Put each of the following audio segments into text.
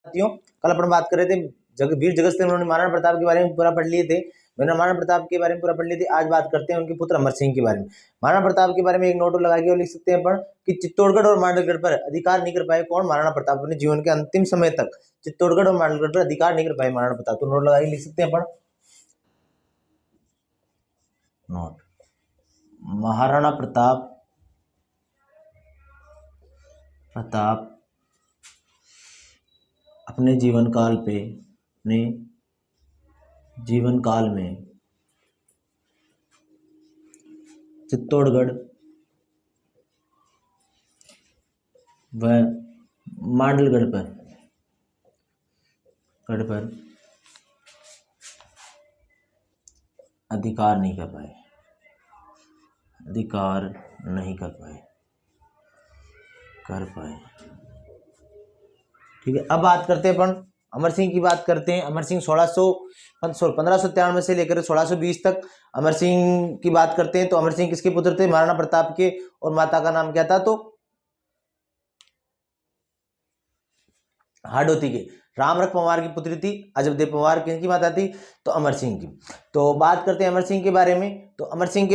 साथियों, कल अपन बात कर रहे थे वीर जगत सिंह, उन्होंने महाराणा प्रताप के बारे में पूरा पढ़ लिए थे। मैंने महाराणा प्रताप के बारे में पूरा पढ़ लिए थे। आज बात करते हैं उनके पुत्र अमर सिंह के बारे में। महाराणा प्रताप के बारे में एक नोट लगा के लिख सकते हैं अपन कि चित्तौड़गढ़ और मांडलगढ़ पर अधिकार नहीं कर पाए कौन? महाराणा प्रताप। अपने जीवन के अंतिम समय तक चित्तौड़गढ़ और मांडलगढ़ पर अधिकार नहीं कर पाए महाराणा प्रताप। तो नोट लगा के लिख सकते हैं अपन। नोट, महाराणा प्रताप अपने जीवन काल में चित्तौड़गढ़ व मांडलगढ़ पर अधिकार नहीं कर पाए। ठीक है, अब बात करते हैं अपन अमर सिंह की। बात करते हैं अमर सिंह 1593 से लेकर 1620 तक अमर सिंह की बात करते हैं। तो अमर सिंह किसके पुत्र थे? महाराणा प्रताप के। और माता का नाम क्या था? तो हाड़ौती के रामरख पंवार की पुत्री थी। अजबदेव पंवार किनकी माता थी? तो अमर सिंह की। तो बात करते हैं अमर सिंह के बारे में। तो अमर सिंह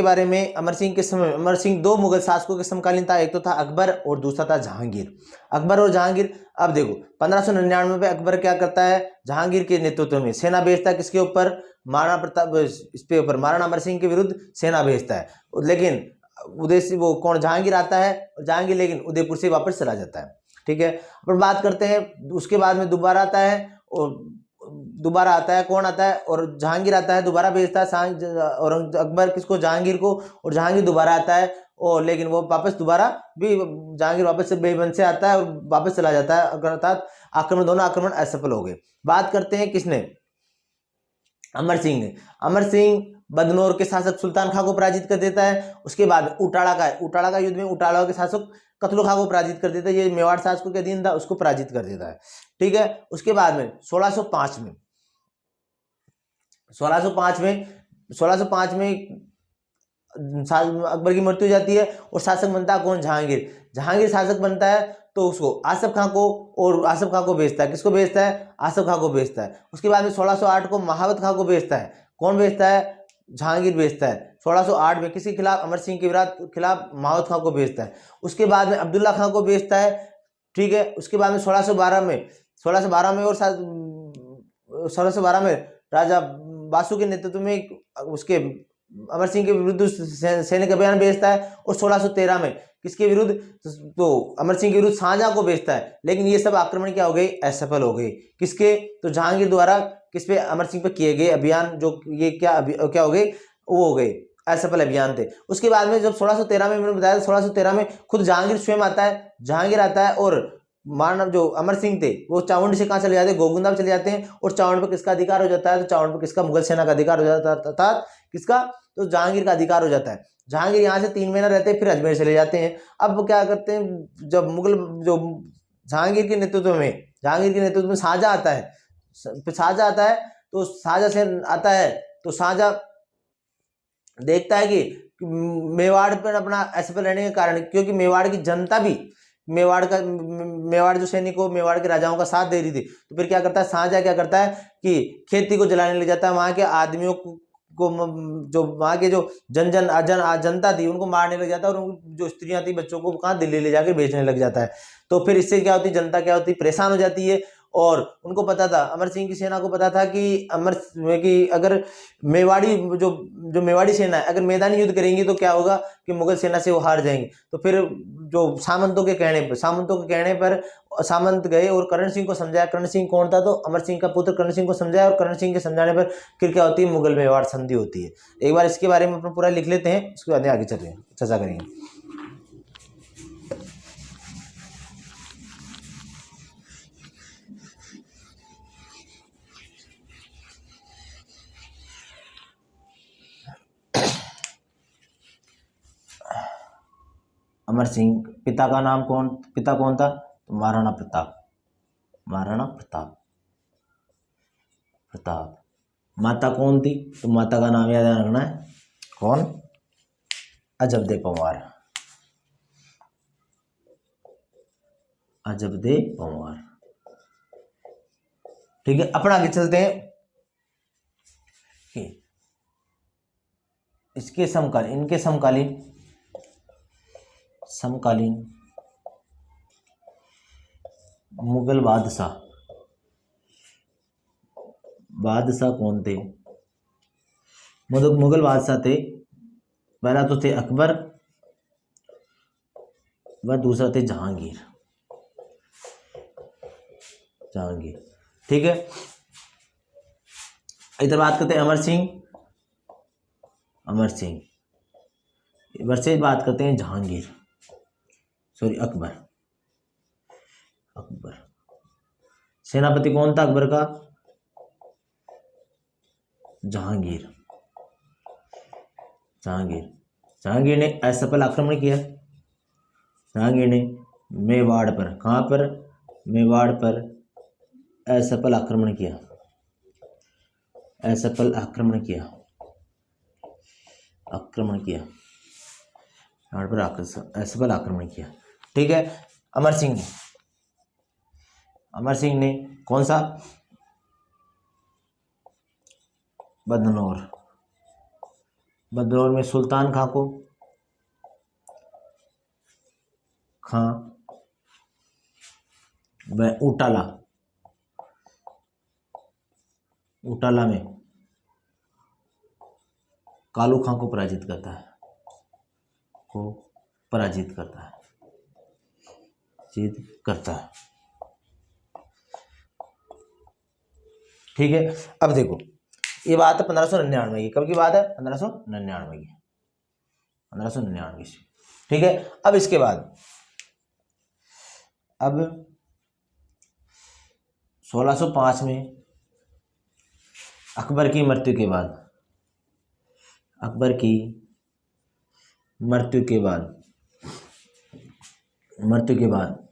के समय अमर सिंह दो मुगल शासकों के समकालीन था। एक तो था अकबर और दूसरा था जहांगीर। अकबर और जहांगीर, अब देखो 1599 में अकबर क्या करता है? जहांगीर के नेतृत्व में सेना भेजता है। किसके ऊपर? महाराणा प्रताप, इस पे ऊपर महाराणा अमर सिंह के विरुद्ध सेना भेजता है। लेकिन उदय वो कौन? जहांगीर आता है। जहांगीर लेकिन उदयपुर से वापस चला जाता है। ठीक है, अपन बात करते हैं उसके बाद में दोबारा आता है। और दोबारा आता है कौन आता है? और जहांगीर आता है, दोबारा भेजता है और अकबर किसको? जहांगीर को। और जहांगीर दोबारा आता है और लेकिन वो वापस दोबारा भी जहांगीर वापस से बेबन से आता है और वापस चला जाता है। अर्थात दोनों आक्रमण असफल हो गए। बात करते हैं किसने? अमर सिंह ने। अमर सिंह बदनौर के शासक सुल्तान खां को पराजित कर देता है। उसके बाद उटाड़ा का युद्ध में उटाड़ा के शासक कतलु खां को पराजित कर देता है। ये मेवाड़ शासकों के अधीन था, उसको पराजित कर देता है। ठीक है, उसके बाद में 1605 में अकबर की मृत्यु हो जाती है और शासक बनता है कौन? जहांगीर शासक बनता है। तो उसको आसफ खां को भेजता है। किसको भेजता है? आसफ खां को भेजता है। उसके बाद में 1608 को महावत खां को भेजता है। कौन भेजता है? जहांगीर भेजता है। 1608 में किसी खिलाफ? अमर सिंह के खिलाफ महावत खां को भेजता है। उसके बाद में अब्दुल्ला खां को भेजता है। ठीक है, उसके बाद में 1612 में राजा बासु के नेतृत्व में उसके अमर सिंह के विरुद्ध सैनिक अभियान भेजता है। और 1613 में किसके विरुद्ध? तो अमर सिंह के विरुद्ध शाहजहां को भेजता है। लेकिन ये सब आक्रमण क्या हो गए? असफल हो गए। किसके? तो जहांगीर द्वारा किस पे? अमर सिंह पे किए गए अभियान, जो ये क्या हो गए? वो हो गए असफल अभियान थे। उसके बाद में जब 1613 में मैंने बताया, 1613 में खुद जहांगीर स्वयं आता है और मानव जो अमर सिंह थे वो चावंड से कहाँ चले जाते हैं? गोगुंदा में चले जाते हैं। और चावंड पर किसका अधिकार हो जाता है? तो चावंड पर किसका? मुगल सेना का अधिकार हो जाता है। अर्थात किसका? तो जहांगीर का अधिकार हो जाता है। जहांगीर यहाँ से 3 महीना रहते हैं, फिर अजमेर चले जाते हैं। अब क्या करते हैं? जब मुगल जो जहांगीर के नेतृत्व में शाहजहां आता है, तो शाहजहां शाहजहां देखता है कि मेवाड़ पर अपना असफल रहने के कारण, क्योंकि मेवाड़ की जनता भी मेवाड़ जो सैनिकों, मेवाड़ के राजाओं का साथ दे रही थी, तो फिर क्या करता है? शाहजहां क्या करता है कि खेती को जलाने लग जाता है। वहां के आदमियों को जो वहां के जो जनता थी उनको मारने लग जाता है। और जो स्त्रियां थी, बच्चों को कहाँ? दिल्ली ले जाकर बेचने लग जाता है। तो फिर इससे क्या होती? जनता क्या होती? परेशान हो जाती है। और उनको पता था, अमर सिंह की सेना को पता था कि अगर मेवाड़ी सेना है, अगर मैदानी युद्ध करेंगी तो क्या होगा कि मुगल सेना से वो हार जाएंगे। तो फिर जो सामंतों के कहने पर सामंत गए और करण सिंह को समझाया। करण सिंह कौन था? तो अमर सिंह का पुत्र करण सिंह को समझाया। और करण सिंह के समझाने पर फिर क्या होती है? मुगल मेवाड़ संधि होती है। एक बार इसके बारे में अपन पूरा लिख लेते हैं, उसके बाद आगे चर्चा करेंगे। अमर सिंह पिता कौन था? तो महाराणा प्रताप। माता कौन थी? तो माता का नाम याद रखना है, कौन? अजबदेव पंवार। ठीक है, अपन आगे चलते हैं कि इसके समकालीन, इनके समकालीन, समकालीन मुगल बादशाह, बादशाह कौन थे? मुगल बादशाह थे, पहला तो थे अकबर व दूसरा थे जहांगीर, जहांगीर। ठीक है, इधर बात करते हैं अमर सिंह, अमर सिंह, इधर से बात करते हैं जहांगीर, सॉरी अकबर, अकबर। सेनापति कौन था अकबर का? जहांगीर, जहांगीर। जहांगीर ने असफल आक्रमण किया, जहांगीर ने मेवाड़ पर, कहां पर? मेवाड़ पर असफल आक्रमण किया, असफल आक्रमण किया, आक्रमण किया, मेवाड़ पर असफल आक्रमण किया। ठीक है, अमर सिंह ने, अमर सिंह ने कौन सा? बदनौर, बदनौर में सुल्तान खां को, खां व उटाला, उटाला में कालू खां को पराजित करता है, को पराजित करता है, जीत करता है। ठीक है, अब देखो ये बात है 1599 की, कब की बात है? 1599 की, 1599 से। ठीक है, अब इसके बाद, अब 1605 में अकबर की मृत्यु के बाद, अकबर की मृत्यु के बाद, मृत्यु के बाद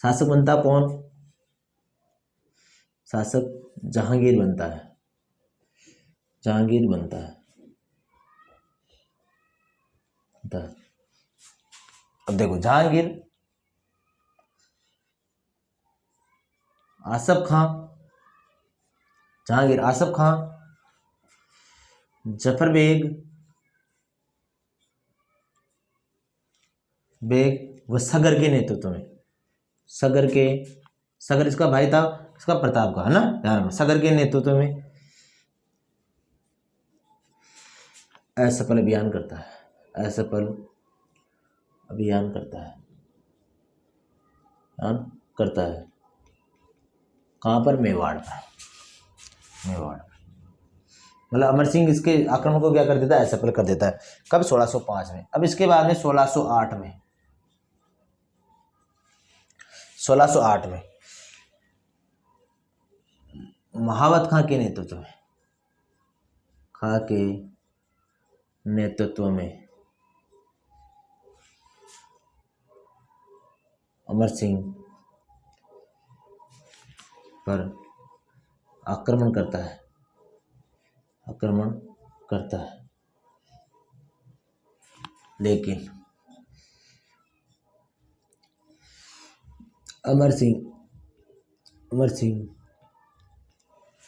शासक बनता कौन? शासक जहांगीर बनता है, जहांगीर बनता है। अब देखो जहांगीर, आसफ खां, जहांगीर, आसफ खां, जफर बेग, बेग व सगर के नेतृत्व में, सगर के, सगर इसका भाई था, इसका प्रताप का, है ना, ध्यान में, सगर के नेतृत्व में असफल अभियान करता है, असफल अभियान करता है, करता है। कहां पर? मेवाड़ पर, मेवाड़। मतलब अमर सिंह इसके आक्रमण को क्या कर देता है? असफल कर देता है। कब? 1605 में। अब इसके बाद में 1608 में, 1608 में महावत खां के नेतृत्व में, खां के नेतृत्व में अमर सिंह पर आक्रमण करता है, आक्रमण करता है, लेकिन अमर सिंह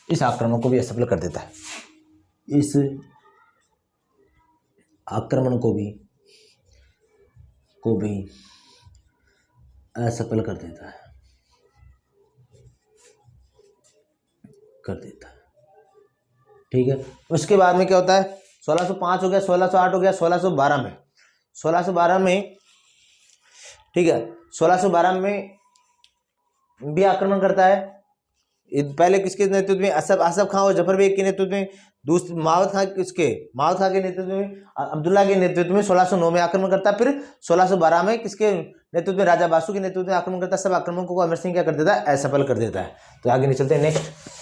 इस आक्रमण को भी असफल कर देता है, इस आक्रमण को भी असफल कर देता है, कर देता है। ठीक है, उसके बाद में क्या होता है? 1605 हो गया, 1608 हो गया, 1612 में, 1612 में, ठीक है, 1612 में भी आक्रमण करता है। पहले किसके नेतृत्व में? आसफ खां और जफर बेग के नेतृत्व में। दूसरे मावत खां, किसके? मावत खां के नेतृत्व में, अब्दुल्ला के नेतृत्व में 1609 में आक्रमण करता है। फिर 1612 में किसके नेतृत्व में? राजा बासु के नेतृत्व में आक्रमण करता है। सब आक्रमणों को अमर सिंह क्या कर देता है? असफल कर देता है। तो आगे नहीं चलते, नेक्स्ट।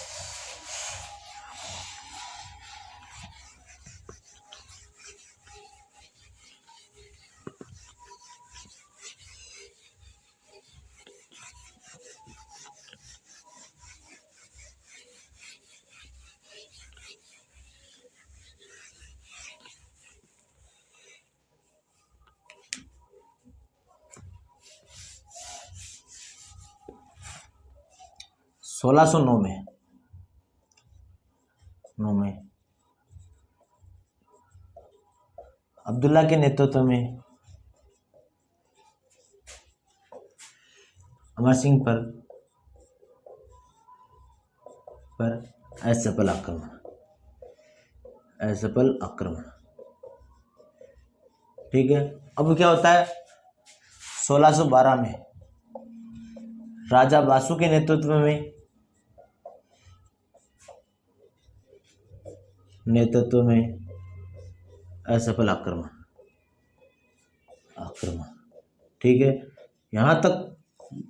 1609 में 9 में अब्दुल्ला के नेतृत्व में अमर सिंह पर असफल आक्रमण। ठीक है, अब क्या होता है 1612 में राजा बासु के नेतृत्व में असफल आक्रमण। ठीक है, यहां तक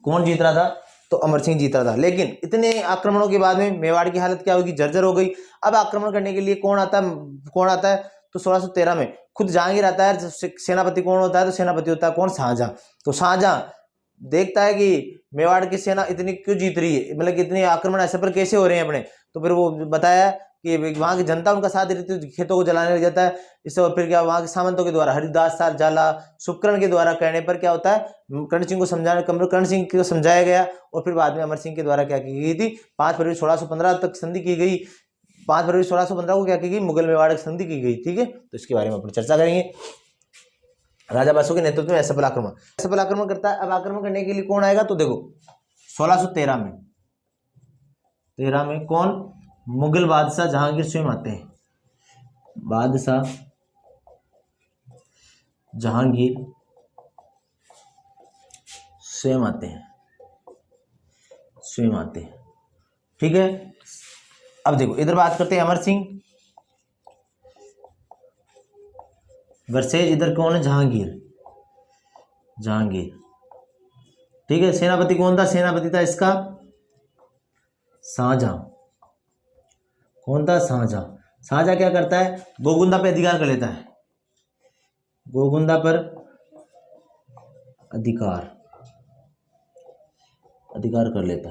कौन जीत रहा था? तो अमर सिंह जीत रहा था। लेकिन इतने आक्रमणों के बाद में मेवाड़ की हालत क्या होगी? जर्जर हो गई। अब आक्रमण करने के लिए कौन आता है? तो 1613 में खुद जहांगीर आता है। सेनापति कौन होता है? तो सेनापति होता है कौन? शाहजहां। तो शाहजहां देखता है कि मेवाड़ की सेना इतनी क्यों जीत रही है, मतलब कि इतने आक्रमण ऐसे पर कैसे हो रहे हैं अपने। तो फिर वो बताया कि वहाँ की जनता उनका साथ देती है, खेतों को जलाने लग जाता है। इससे फिर क्या, वहाँ के सामंतों के द्वारा हरिदास सार जाला शुभकर्ण के द्वारा कहने पर क्या होता है, कर्ण सिंह को समझाया गया। और फिर बाद में अमर सिंह के द्वारा क्या की गई थी? 5 फरवरी 1615 तक संधि की गई। 5 फरवरी 1615 को क्या की गई? मुगल मेवाड़ की संधि की गई। ठीक है, तो इसके बारे में अपन चर्चा करेंगे। राजा बासु के नेतृत्व में असफल आक्रमण करता है। अब आक्रमण करने के लिए कौन आएगा? तो देखो 1613 में कौन? मुगल बादशाह जहांगीर स्वयं आते हैं। बादशाह जहांगीर स्वयं आते हैं। ठीक है, अब देखो इधर बात करते हैं अमर सिंह वर्सेज इधर कौन है? जहांगीर। ठीक है, सेनापति कौन था? सेनापति था इसका शाहजहां। कौन था? शाहजहां क्या करता है? गोगुंदा पे अधिकार कर लेता है। गोगुंदा पर अधिकार कर लेता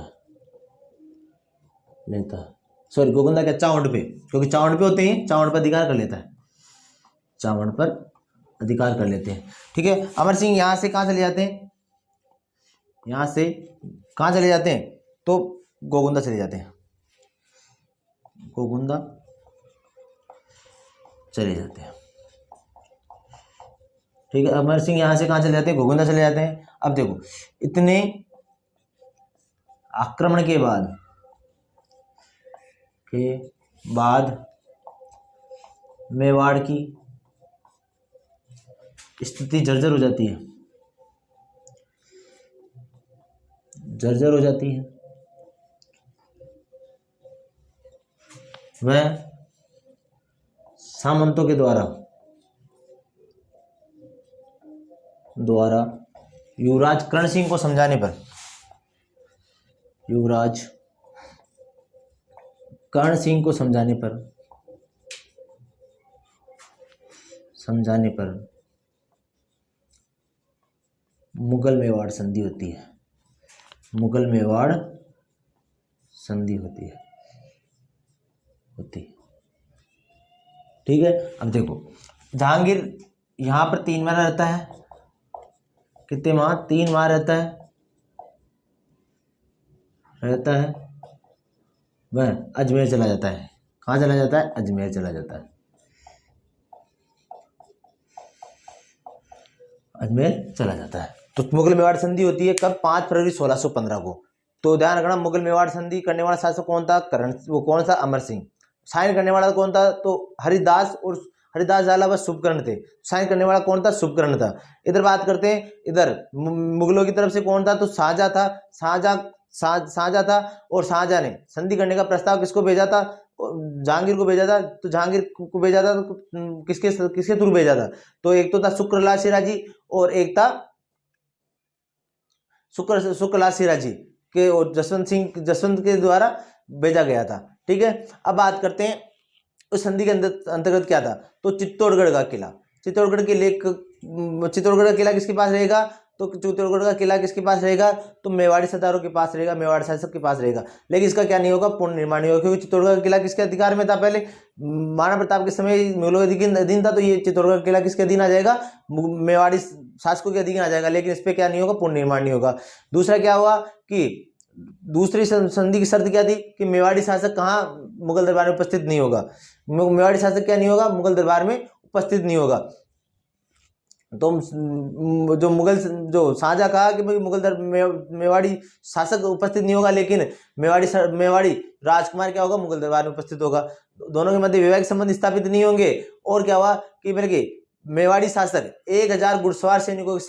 है। सॉरी, गोगुंदा क्या? चावंड पे, क्योंकि चावंड पे होते हैं, चावंड पर अधिकार कर लेता है। ठीक है, अमर सिंह यहां से कहां चले जाते हैं? तो गोगुंदा चले जाते हैं। ठीक है, अमर सिंह यहां से कहां चले जाते हैं? गोगुंदा चले जाते हैं। अब देखो इतने आक्रमण के बाद मेवाड़ की स्थिति जर्जर हो जाती है। वह सामंतों के द्वारा युवराज कर्ण सिंह को समझाने पर मुगल मेवाड़ संधि होती है। ठीक है, अब देखो जहांगीर यहां पर 3 माह रहता है। कितने माह? 3 माह रहता है। वह अजमेर चला जाता है। कहाँ चला जाता है? अजमेर चला जाता है। तो मुगल मेवाड़ संधि होती है कब? 5 फरवरी 1615 को। तो ध्यान रखना, मुगल मेवाड़ संधि करने वाला शासक कौन था? वो कौन सा? अमर सिंह। साइन करने वाला कौन था? तो हरिदास जाला व शुभकर्ण थे। साइन करने वाला कौन था? शुभकर्ण था। इधर बात करते हैं, इधर मुगलों की तरफ से कौन था? तो शाहजहां था। शाहजहां था और शाहजहां ने संधि करने का प्रस्ताव किसको भेजा था? जहांगीर को भेजा था। तो जहांगीर को भेजा था तो किसके थ्रू भेजा था? तो एक तो था शुक्रलाल सिराजी और एक था शुक्रलाल सिराजी के, और जसवंत के द्वारा भेजा गया था। ठीक है, अब बात करते हैं उस संधि के अंतर्गत क्या था? तो चित्तौड़गढ़ का किला किसके पास रहेगा? तो चित्तौड़गढ़ का किला किसके पास रहेगा? तो मेवाड़ी सरदारों के पास रहेगा, मेवाड़ शासक के पास रहेगा। लेकिन इसका क्या नहीं होगा? पूर्ण निर्माण नहीं होगा, क्योंकि चित्तौड़गढ़ का किला किसके अधिकार में था? पहले महाराणा प्रताप के समय मुगलों के अधीन था। तो ये चित्तौड़गढ़ किला किसके अधीन आ जाएगा? मेवाड़ी शासकों के अधीन आ जाएगा। लेकिन इस पर क्या नहीं होगा? पूर्ण निर्माण नहीं होगा। दूसरा क्या हुआ कि दूसरी संधि की शर्त क्या थी कि मेवाड़ी शासक कहाँ मुगल दरबार में उपस्थित नहीं होगा, मेवाड़ी शासक क्या नहीं होगा, मुगल दरबार में उपस्थित नहीं होगा। तो जो मुगल जो शाहजहां कहा कि भाई मेवाड़ी शासक उपस्थित नहीं होगा, लेकिन मेवाड़ी राजकुमार क्या होगा, मुगल दरबार में उपस्थित होगा। दोनों के मध्य वैवाहिक संबंध स्थापित नहीं होंगे। और क्या हुआ कि बल्कि मेवाड़ी शासक 1000 घुड़सवार सैनिकों के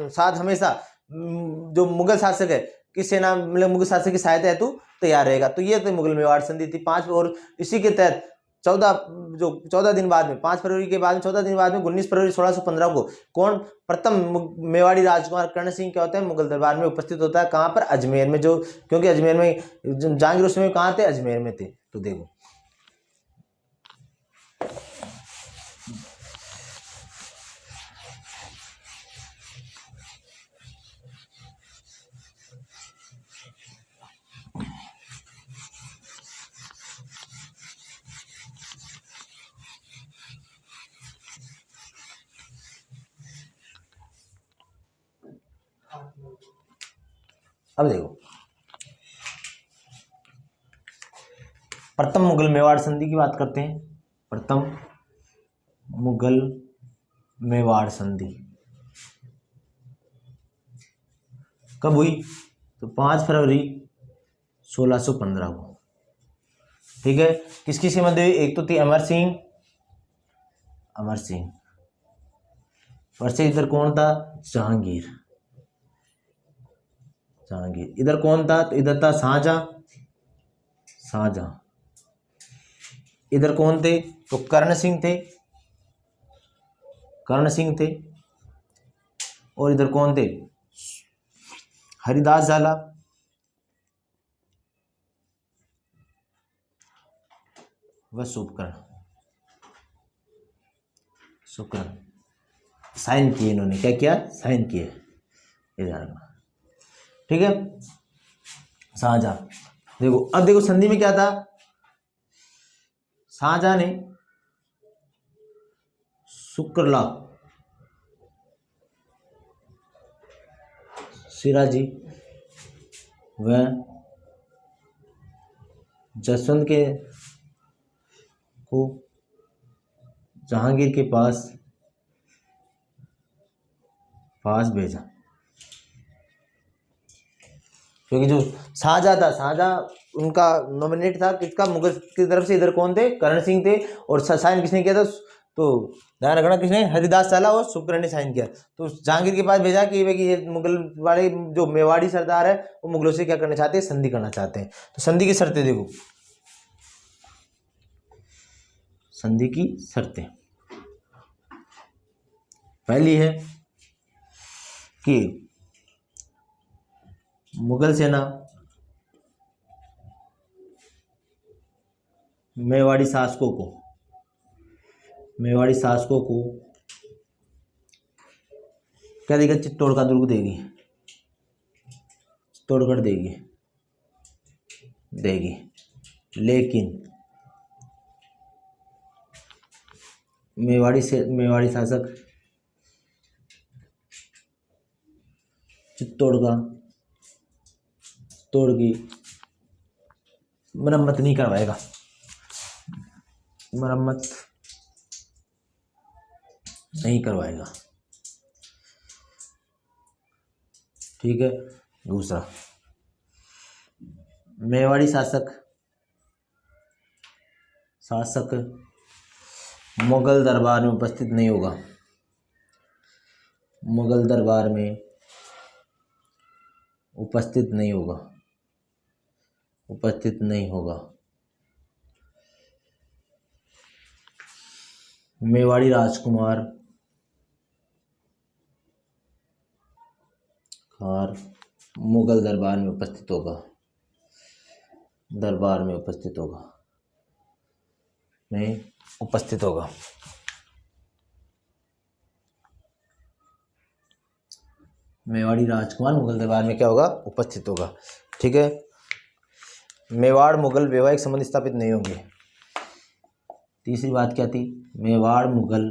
साथ हमेशा जो मुगल शासक है की सेना मतलब मुगल शासक की सहायता हेतु तैयार रहेगा। तो ये तो मुगल मेवाड़ संधि थी 5। और इसी के तहत 14 दिन बाद में 5 फरवरी के बाद में 14 दिन बाद में 19 फरवरी 1615 को कौन प्रथम मेवाड़ी राजकुमार कर्ण सिंह क्या होता है, मुगल दरबार में उपस्थित होता है। कहाँ पर, अजमेर में। जो क्योंकि अजमेर में जहांगीर उस समय कहाँ थे, अजमेर में थे। तो देखो अब देखो प्रथम मुगल मेवाड़ संधि की बात करते हैं। प्रथम मुगल मेवाड़ संधि कब हुई, तो 5 फरवरी 1615 को। ठीक है, किस किस के मध्य हुई, एक तो थी अमर सिंह और से इधर कौन था, जहांगीर। इधर कौन था, तो इधर था शाहजहां। इधर कौन थे, तो कर्ण सिंह थे। और इधर कौन थे, हरिदास झाला व शुक्र साइन किए। इन्होंने क्या किया, साइन किए। इधर ठीक है, शाहजहां। देखो अब देखो संधि में क्या था, शाहजहां ने शुक्रला सिराजी व जसवंत के को जहांगीर के पास भेजा। क्योंकि जो शाहजहां था, उनका नॉमिनेट था किसका, मुगल की तरफ से। इधर कौन थे, कर्ण सिंह थे। और साइन किसने किया था, तो ध्यान रखना किसने, हरिदास झाला और शुक्र ने साइन किया। तो जहांगीर के पास भेजा कि ये मुगल वाले जो मेवाड़ी सरदार है वो मुगलों से क्या करना चाहते हैं, संधि करना चाहते हैं। तो संधि की शर्तें देखो, संधि की शर्तें पहली है कि मुगल सेना मेवाड़ी शासकों को क्या देगा, चित्तौड़ का दुर्ग देगी, चित्तौड़गढ़ देगी। लेकिन मेवाड़ी शासक चित्तौड़ की मरम्मत नहीं करवाएगा, ठीक है। दूसरा, मेवाड़ी शासक मुगल दरबार में उपस्थित नहीं होगा, उपस्थित नहीं होगा। मेवाड़ी राजकुमार मुगल दरबार में उपस्थित होगा, मेवाड़ी राजकुमार मुगल दरबार में क्या होगा, उपस्थित होगा। ठीक है, मेवाड़ मुगल वैवाहिक संबंध स्थापित नहीं होंगे। तीसरी बात क्या थी, मेवाड़ मुगल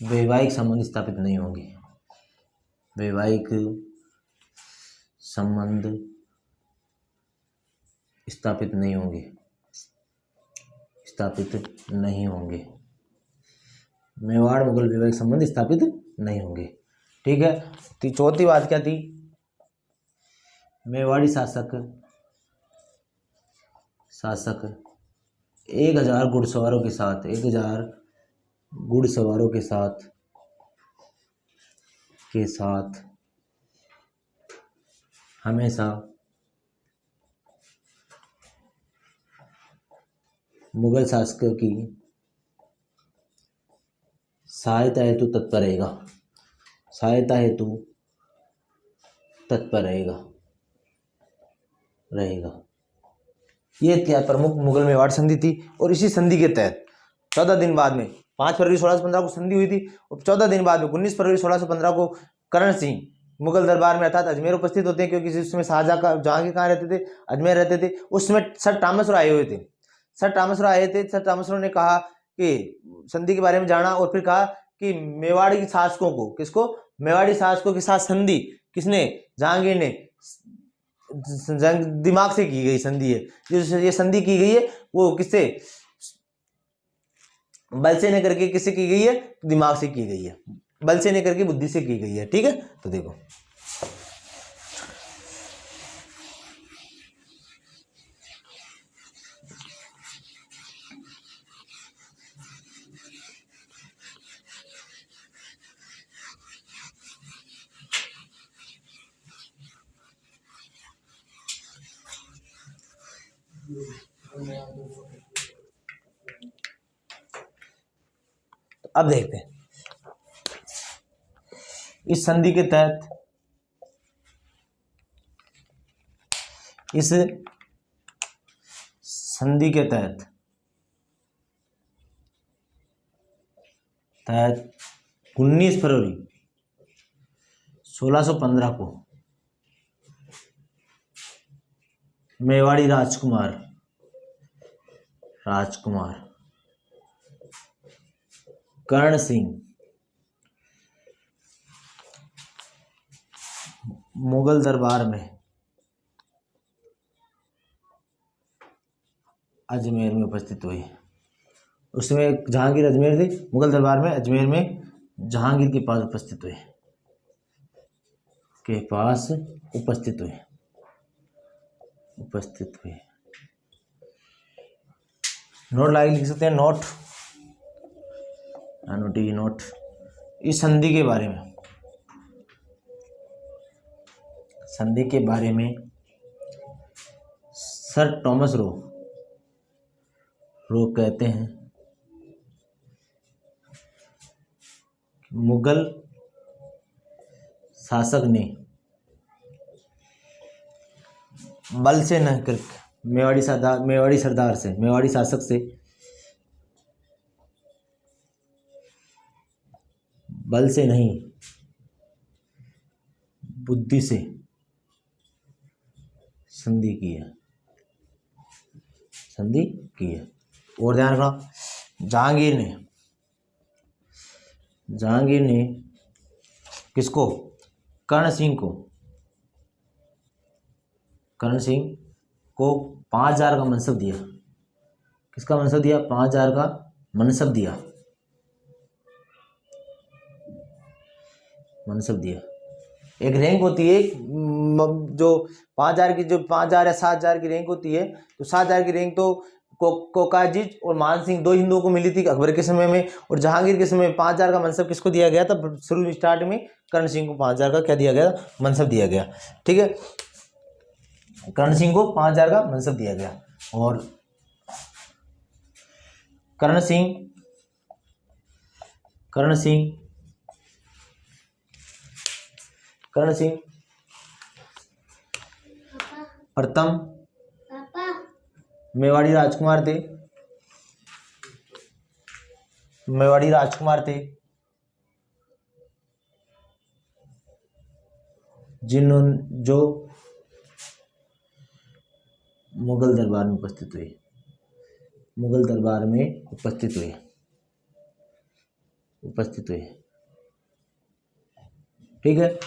वैवाहिक संबंध स्थापित नहीं होंगे, संबंध स्थापित नहीं होंगे, स्थापित नहीं होंगे। मेवाड़ मुगल वैवाहिक संबंध स्थापित नहीं होंगे। ठीक है। तो चौथी बात क्या थी? मेवाड़ी शासक 1000 घुड़सवारों के साथ 1000 घुड़सवारों के साथ हमेशा मुगल शासकों की सहायता हेतु तत्पर रहेगा। ये क्या प्रमुख मुगल मेवाड़ संधि थी। और इसी संधि के तहत 14 दिन बाद में 5 फरवरी 1615 को संधि हुई थी और 14 दिन बाद में 19 फरवरी 1615 को करण सिंह मुगल दरबार में अर्थात अजमेर उपस्थित होते हैं, क्योंकि उसमें जहांगीर कहाँ रहते थे? अजमेर रहते थे। उस समय सर टॉमस रॉ आए हुए थे। सर टॉमस रॉ ने कहा कि संधि के बारे में जाना और फिर कहा कि मेवाड़ी शासकों को, किसको? मेवाड़ी शासकों के साथ संधि किसने? जहांगीर ने। दिमाग से की गई संधि है। ये संधि की गई है वो किससे? बल से नहीं करके किससे की गई है? दिमाग से की गई है। बल से नहीं करके बुद्धि से की गई है। ठीक है। तो देखो अब देखते हैं इस संधि के तहत, इस संधि के तहत 19 फरवरी 1615 को मेवाड़ी राजकुमार कर्ण सिंह मुगल दरबार में अजमेर में उपस्थित हुए। उसमें जहांगीर अजमेर थे, मुगल दरबार में अजमेर में जहांगीर के पास उपस्थित हुए। नोट लाइक लिख सकते हैं, नोट इस संधि के बारे में सर टॉमस रो कहते हैं मुगल शासक ने बल से न कर मेवाड़ी शासक से बल से नहीं बुद्धि से संधि की है। और ध्यान रखना, जहांगीर ने किसको? कर्ण सिंह को 5000 का मनसब दिया। किसका मनसब दिया? 5000 का मनसब दिया। एक रैंक होती है जो 5000 की, जो 5000 या 7000 की रैंक होती है। तो 7000 की रैंक तो कोकाजीज और मान सिंह 2 हिंदुओं को मिली थी अकबर के समय में। और जहांगीर के समय 5000 का मनसब किसको दिया गया था? शुरू स्टार्ट में कर्ण सिंह को 5000 का क्या दिया गया? मनसब दिया गया। ठीक है। कर्ण सिंह को 5000 का मनसब दिया गया। और कर्ण सिंह प्रथम मेवाड़ी राजकुमार थे जो मुगल दरबार में उपस्थित हुए। ठीक है।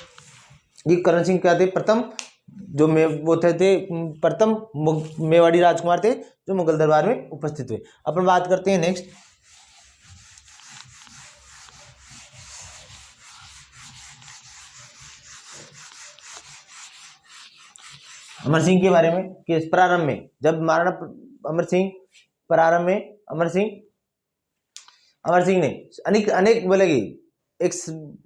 ये करण सिंह क्या थे? प्रथम जो वो थे प्रथम मेवाड़ी राजकुमार थे जो मुगल दरबार में उपस्थित हुए। अपन बात करते हैं नेक्स्ट अमर सिंह के बारे में कि इस प्रारंभ में जब महाराणा अमर सिंह प्रारंभ में अमर सिंह ने अनेक बोलेगी एक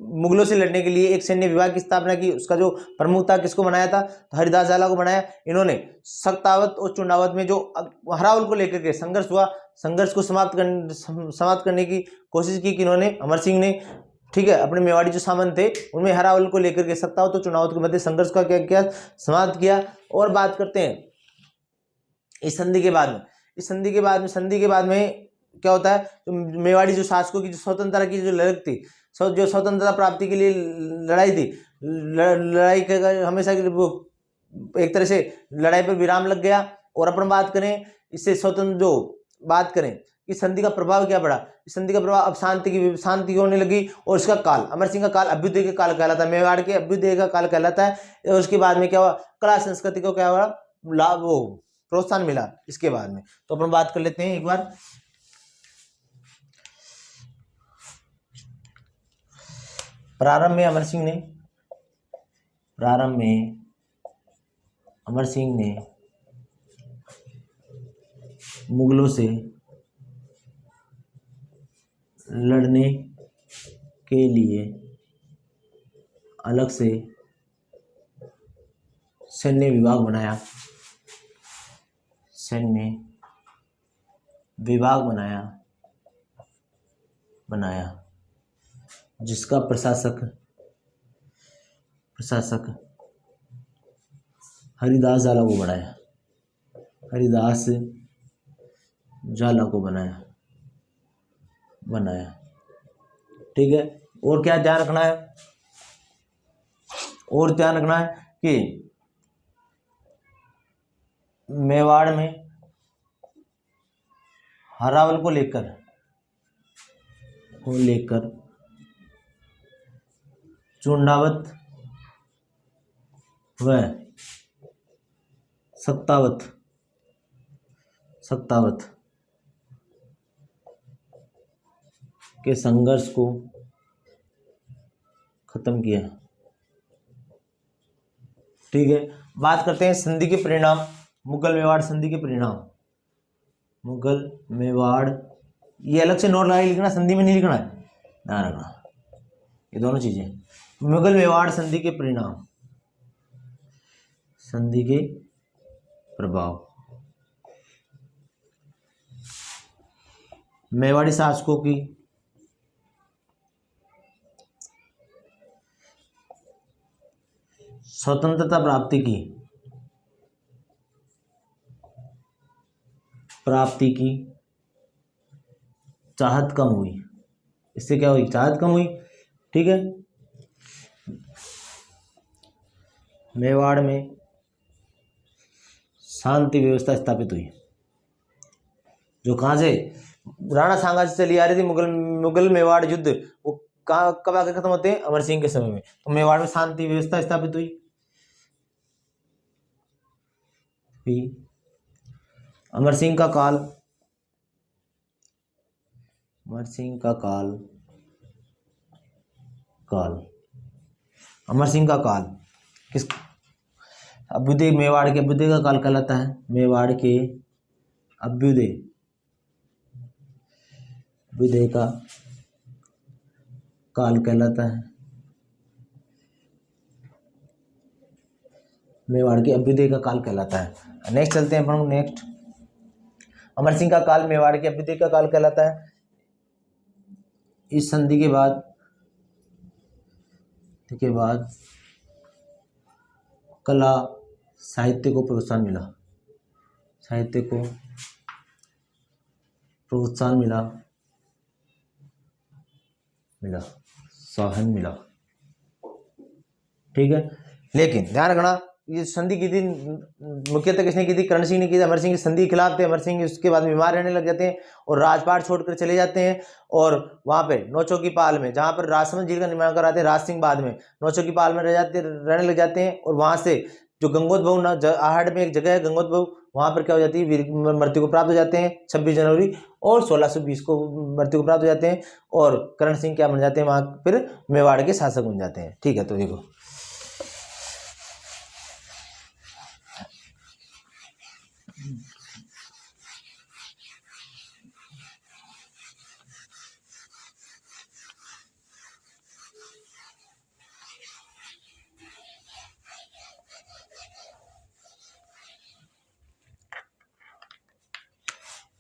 मुगलों से लड़ने के लिए एक सैन्य विभाग की स्थापना की। उसका जो प्रमुख था किसको बनाया था? तो हरिदास जाला को बनाया। इन्होंने सक्तावत और चुनावत में जो हरावल को लेकर के संघर्ष हुआ, संघर्ष को समाप्त करने की कोशिश की इन्होंने अमर सिंह ने, ठीक है। अपने मेवाड़ी जो सामंत थे उनमें हरावल को लेकर के सक्तावत और चुनावत के मध्य संघर्ष का क्या किया? समाप्त किया। और बात करते हैं इस संधि के बाद में संधि के बाद में क्या होता है? तो मेवाड़ी जो शासकों की जो स्वतंत्रता की जो लड़ाई थी, जो स्वतंत्रता प्राप्ति के लिए लड़ाई थी, लड़ाई का हमेशा वो एक तरह से लड़ाई पर विराम लग गया। और अपन बात करें इससे स्वतंत्र जो बात करें इस संधि का प्रभाव क्या पड़ा? इस संधि का प्रभाव अब शांति होने लगी। और इसका काल अमर सिंह का काल अभ्युदय का काल कहलाता है, मेवाड़ के अभ्युदय का काल कहलाता है। और उसके बाद में क्या हुआ? कला संस्कृति को क्या हुआ? लाभ वो प्रोत्साहन मिला इसके बाद में। तो अपन बात कर लेते हैं एक बार प्रारंभ में अमर सिंह ने मुगलों से लड़ने के लिए अलग से सैन्य विभाग बनाया जिसका प्रशासक हरिदास जाला को बनाया, ठीक है। और क्या ध्यान रखना है? कि मेवाड़ में हरावल को लेकर चुंडावत व सक्तावत के संघर्ष को खत्म किया, ठीक है। बात करते हैं संधि के परिणाम, मुगल मेवाड़ संधि के परिणाम। मुगल मेवाड़ ये अलग से नोट लगा लिखना, संधि में नहीं लिखना है, ध्यान रखना ये दोनों चीजें। मुगल मेवाड़ संधि के परिणाम, संधि के प्रभाव। मेवाड़ी शासकों की स्वतंत्रता प्राप्ति की चाहत कम हुई। इससे क्या हुई? चाहत कम हुई, ठीक है। मेवाड़ में शांति व्यवस्था स्थापित हुई, जो कहाँ से? राणा सांगा से चली आ रही थी। मुगल मेवाड़ युद्ध वो कब आके खत्म होते हैं? अमर सिंह के समय में। तो मेवाड़ में शांति व्यवस्था स्थापित हुई। अमर सिंह का काल अमर सिंह का काल किस? अभ्युदय, मेवाड़ के अभ्युदय का काल कहलाता है। मेवाड़ के अभ्युदय का काल कहलाता है। मेवाड़ के अभ्युदय का काल कहलाता है। नेक्स्ट चलते हैं अपन नेक्स्ट। अमर सिंह का काल मेवाड़ के अभ्युदय का काल कहलाता है। इस संधि के बाद कला साहित्य को प्रोत्साहन मिला, ठीक है। लेकिन ध्यान रखना ये संधि की थी मुख्यतः किसने की थी? करण सिंह ने की थी। अमर सिंह की संधि के खिलाफ थे। अमर सिंह उसके बाद बीमार रहने लग जाते हैं और राजपाट छोड़कर चले जाते हैं। और वहां पे नौचौकी पाल में, जहां पर राजसमंद झील का निर्माण कराते हैं राज सिंह, बाद में नौचौकी पाल में रहने लग जाते हैं। और वहां से जो गंगोत्भव ना आहड़ में एक जगह है गंगोत्भव, वहां पर क्या हो जाती है, वीर मृत्यु को प्राप्त हो जाते हैं 26 जनवरी, और 1620 को मृत्यु को प्राप्त हो जाते हैं, और करण सिंह क्या बन जाते हैं वहां फिर मेवाड़ के शासक बन जाते हैं। ठीक है, तो देखो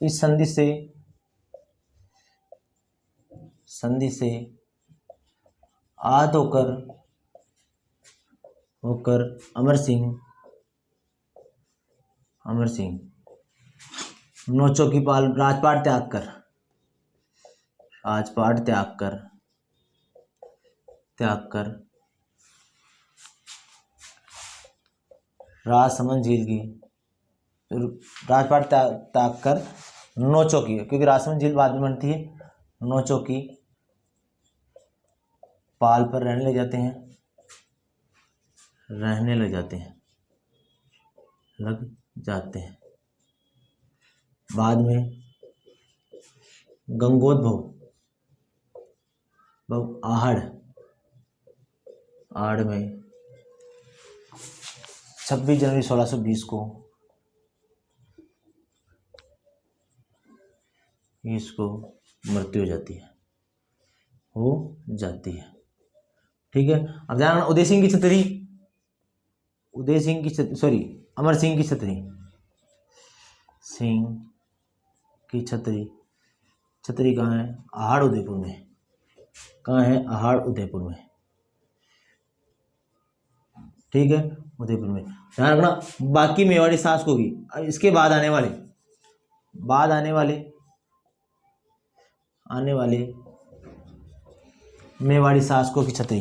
इस संधि से आहत होकर अमर सिंह नौचों की पाल राजपाट त्याग कर राजपाट त्याग कर नौचों की, क्योंकि राजसमंद झील बाद में बनती है, नौचों की पाल पर रहने लग जाते हैं। बाद में गंगोत्भव आहड़ में 26 जनवरी 1620 को इसको मृत्यु हो जाती है। ठीक है, अब ध्यान रखना, अमर सिंह की छतरी कहाँ है, आहड़ उदयपुर में। ठीक है, उदयपुर में। ध्यान रखना, बाकी मेवाड़ी शासकों की, अब इसके बाद आने वाले मेवाड़ी शासकों की छतरी,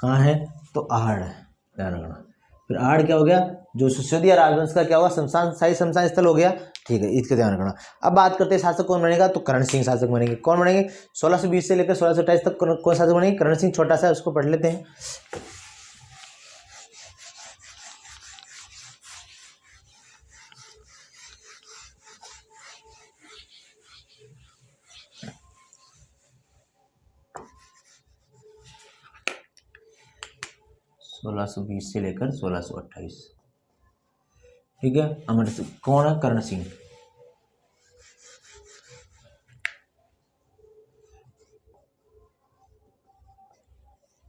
कहाँ है, तो आहड़ है। ध्यान रखना, फिर आहड़ क्या हो गया, जो सिसोदिया राजवंश का क्या हुआ, शाही शमशान स्थल हो गया। ठीक है, इसका ध्यान रखना। अब बात करते हैं शासक कौन बनेगा, तो करण सिंह शासक बनेंगे। कौन बनेंगे, 1620 से लेकर 1628 तक कौन शासक बनेंगे, करण सिंह। छोटा सा उसको पढ़ लेते हैं। सोलह सौ 20 से लेकर 1628। ठीक है, अमर सिंह कौन है, करण सिंह।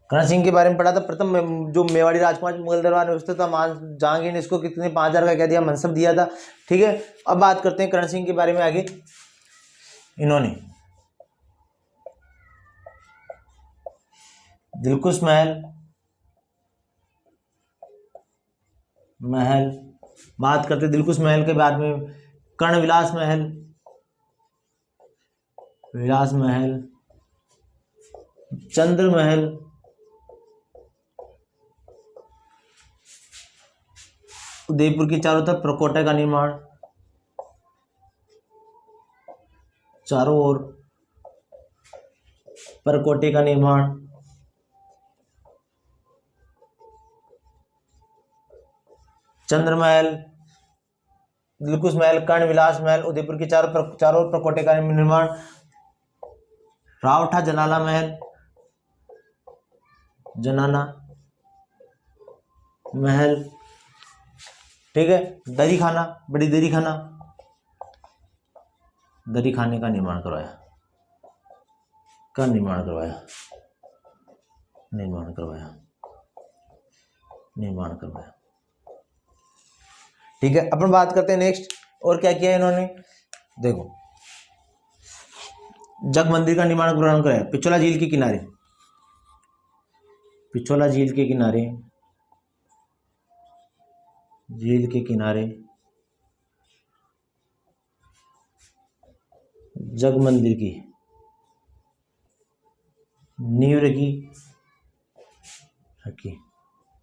करण सिंह के बारे में पढ़ा था, प्रथम जो मेवाड़ी राजकुमार मुगल दरबार में उपस्थित था, जहांगीर ने इसको कितने 5000 का क्या दिया, मनसब दिया था। ठीक है, अब बात करते हैं करण सिंह के बारे में आगे। इन्होंने दिलकुश महल, बात करते दिलकुश महल के बाद में कर्ण विलास महल, चंद्र महल, उदयपुर की चारों तरफ प्रकोटे का निर्माण, चारों ओर प्रकोटे का निर्माण, चंद्र महल, दिलकुश महल, कर्ण विलास महल, उदयपुर की चारों ओर प्रकोटे का निर्माण, रावठा जनाना महल। ठीक है, दरी खाना, बड़ी दरी खाने का निर्माण करवाया। ठीक है, अपन बात करते हैं नेक्स्ट, और क्या किया इन्होंने। देखो, जग मंदिर का निर्माण ग्रहण कराया पिछोला झील के किनारे, जग मंदिर की नींव रखी,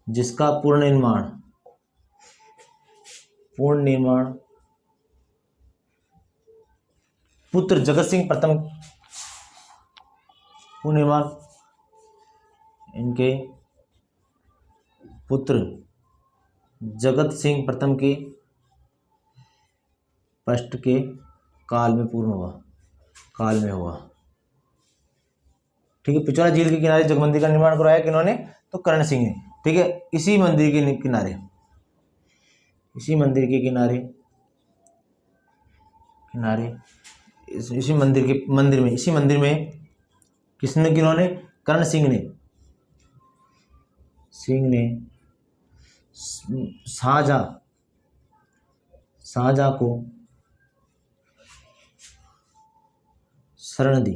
जिसका पूर्ण निर्माण पूर्ण निर्माण पुत्र जगत सिंह प्रथम, पूर्ण निर्माण इनके पुत्र जगत सिंह प्रथम के पष्ट के काल में पूर्ण हुआ, काल में हुआ। ठीक है, पिछोला झील के किनारे जग मंदिर का निर्माण करवाया किन्होंने? तो करण सिंह ने। ठीक है, इसी मंदिर के किनारे, इसी मंदिर के किनारे किनारे इसी मंदिर के इसी मंदिर में किसने, किन्होंने? करण सिंह ने शाहजहां को शरण दी।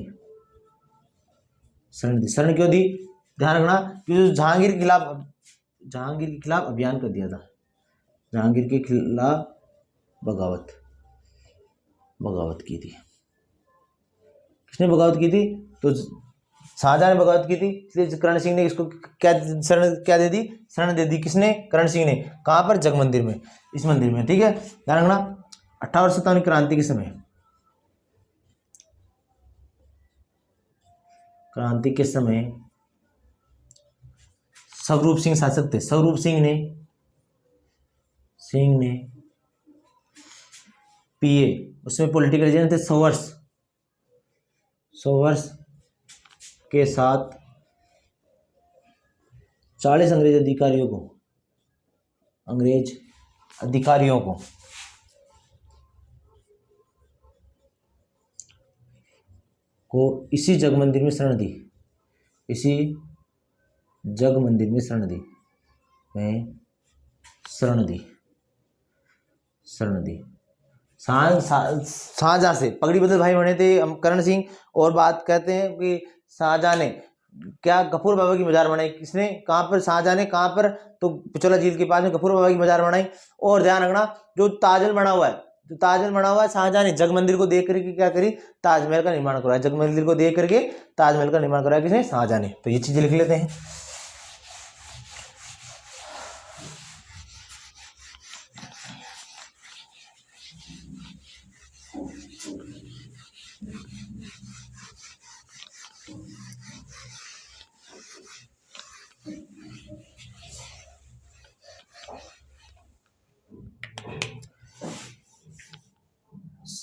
शरण क्यों दी? ध्यान रखना, कि जहांगीर के खिलाफ अभियान कर दिया था, जहांगीर के खिलाफ बगावत की थी। किसने बगावत की थी? तो शाहजहां ने बगावत की थी, इसलिए करण सिंह ने इसको क्या दे दी? शरण दे दी। किसने? करण सिंह ने। कहां पर? जग मंदिर में, इस मंदिर में। ठीक है, ध्यान रखना। 1857 क्रांति के समय स्वरूप सिंह शासक थे। स्वरूप सिंह ने पीए, उसमें पॉलिटिकल एजेंट थे 100 वर्ष के साथ 40 अंग्रेज अधिकारियों को इसी जग मंदिर में शरण दी। शाहजहां से पगड़ी बदल भाई बने थे करण सिंह। और बात कहते हैं कि शाहजहां ने क्या गफूर बाबा की मजार बनाई? किसने? कहां पर? शाहजहां ने। कहां पर? तो पिछोला झील के पास में गफूर बाबा की मजार बनाई। और ध्यान रखना, जो ताजमहल बना हुआ है शाहजहां ने जग मंदिर को देख करके क्या करी? ताजमहल का निर्माण करवाया। जग मंदिर को देख करके ताजमहल का निर्माण करवाया किसने? शाहजहां ने। तो ये चीजें लिख लेते हैं।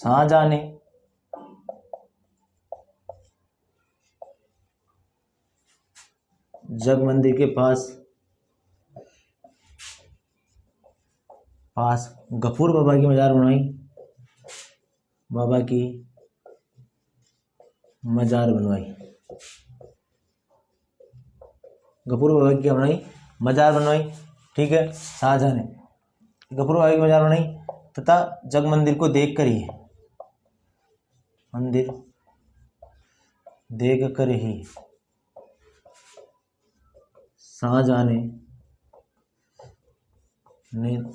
शाहजहां ने जग मंदिर के पास गफूर बाबा की मजार बनवाई। गफूर बाबा की क्या बनाई? मजार बनवाई। ठीक है, शाहजहां ने गफूर बाबा की मजार बनाई तथा जग मंदिर को देख कर ही शाहजहां ने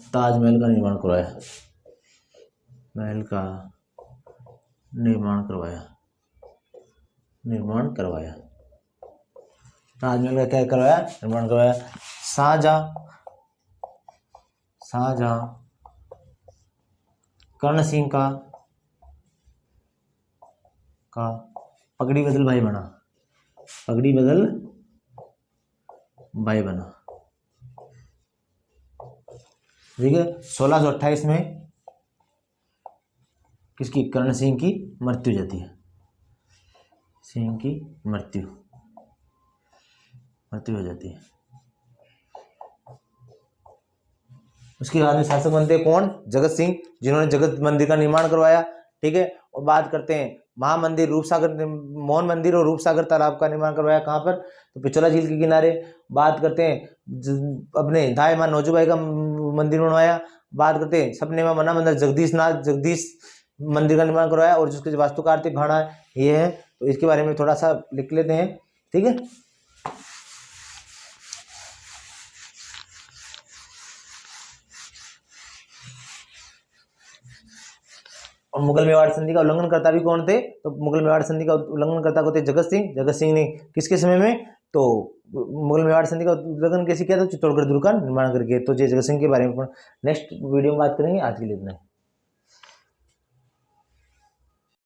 ताजमहल का निर्माण करवाया। ताजमहल का क्या करवाया? निर्माण करवाया। शाहजहां कर्ण सिंह का पगड़ी बदल भाई बना। ठीक है, 1628 में किसकी? कर्ण सिंह की मृत्यु हो जाती है। मृत्यु हो जाती है। उसके बाद में शासक बनते हैं कौन? जगत सिंह, जिन्होंने जगत मंदिर का निर्माण करवाया। ठीक है, और बात करते हैं महामंदिर मोहन मंदिर और रूपसागर तालाब का निर्माण करवाया। कहां पर? तो पिछोला झील के किनारे। बात करते हैं अपने दाई मां नौजूबाई का मंदिर बनवाया। बात करते हैं सपने में मना मंदिर जगदीश मंदिर का निर्माण करवाया, और जिसके वास्तुकार थे भाड़ा ये है। तो इसके बारे में थोड़ा सा लिख लेते हैं। ठीक है, और मुगल मेवाड़ संधि का उल्लंघनकर्ता भी कौन थे? तो मुगल मेवाड़ संधि का उल्लंघनकर्ता को थे जगत सिंह। जगत सिंह ने किसके समय में? तो मुगल मेवाड़ संधि का उल्लंघन कैसे किया था? चित्तौड़गढ़ दुर्ग का निर्माण करके। तो जय जगत सिंह के बारे में नेक्स्ट वीडियो में बात करेंगे। आज के लिए इतना ही।